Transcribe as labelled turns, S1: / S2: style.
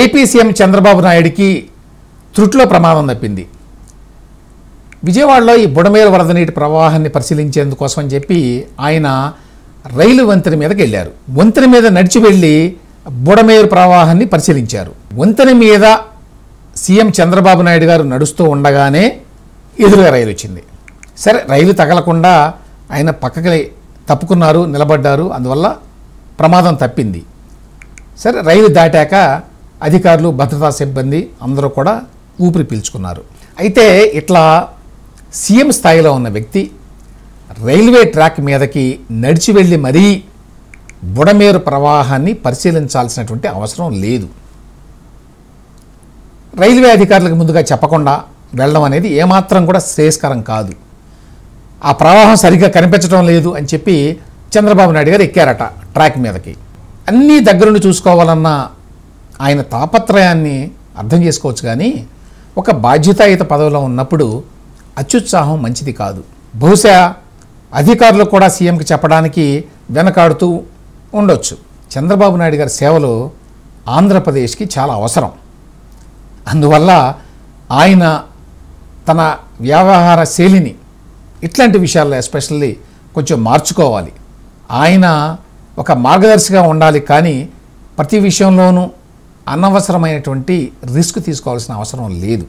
S1: AP CM Chandrababu నాయుడికి త్రుట్లో ప్రమాదం తప్పింది. విజయవాడలో ఈ బుడమేరు వరద నీటి ప్రవాహాన్ని పరిశీలించేందుకోసం అని చెప్పి ఆయన రైలు వంతెన మీదకి వెళ్ళారు. వంతెన మీద నడిచి వెళ్ళి బుడమేరు ప్రవాహాన్ని పరిశీలించారు. వంతెన మీద సీఎం చంద్రబాబు నాయుడు గారు నడుస్తూ ఉండగానే ఎదురుగా రైలు వచ్చింది. సరే, రైలు తగలకుండా ఆయన పక్కకి తప్పుకున్నారు, నిలబడ్డారు. అందువల్ల ప్రమాదం తప్పింది. సరే, రైలు దాటాక అధికారులు, భద్రతా సిబ్బంది అందరూ కూడా ఊపిరి పీల్చుకున్నారు. అయితే ఇట్లా సీఎం స్థాయిలో ఉన్న వ్యక్తి రైల్వే ట్రాక్ మీదకి నడిచి వెళ్ళి మరీ బుడమేరు ప్రవాహాన్ని పరిశీలించాల్సినటువంటి అవసరం లేదు. రైల్వే అధికారులకు ముందుగా చెప్పకుండా వెళ్ళడం అనేది ఏమాత్రం కూడా శ్రేయస్కరం కాదు. ఆ ప్రవాహం సరిగ్గా కనిపించడం లేదు అని చెప్పి చంద్రబాబు నాయుడు గారు ఎక్కారట ట్రాక్ మీదకి. అన్నీ దగ్గరుండి చూసుకోవాలన్న ఆయన తాపత్రయాన్ని అర్థం చేసుకోవచ్చు. కానీ ఒక బాధ్యతాయుత పదవిలో ఉన్నప్పుడు అత్యుత్సాహం మంచిది కాదు. బహుశా అధికారులు కూడా సీఎంకి చెప్పడానికి వెనకాడుతూ ఉండొచ్చు. చంద్రబాబు నాయుడు గారి సేవలు ఆంధ్రప్రదేశ్కి చాలా అవసరం. అందువల్ల ఆయన తన వ్యవహార శైలిని ఇట్లాంటి విషయాల్లో ఎస్పెషల్లీ కొంచెం మార్చుకోవాలి. ఆయన ఒక మార్గదర్శిగా ఉండాలి. కానీ ప్రతి విషయంలోనూ అనవసరమైనటువంటి రిస్క్ తీసుకోవాల్సిన అవసరం లేదు.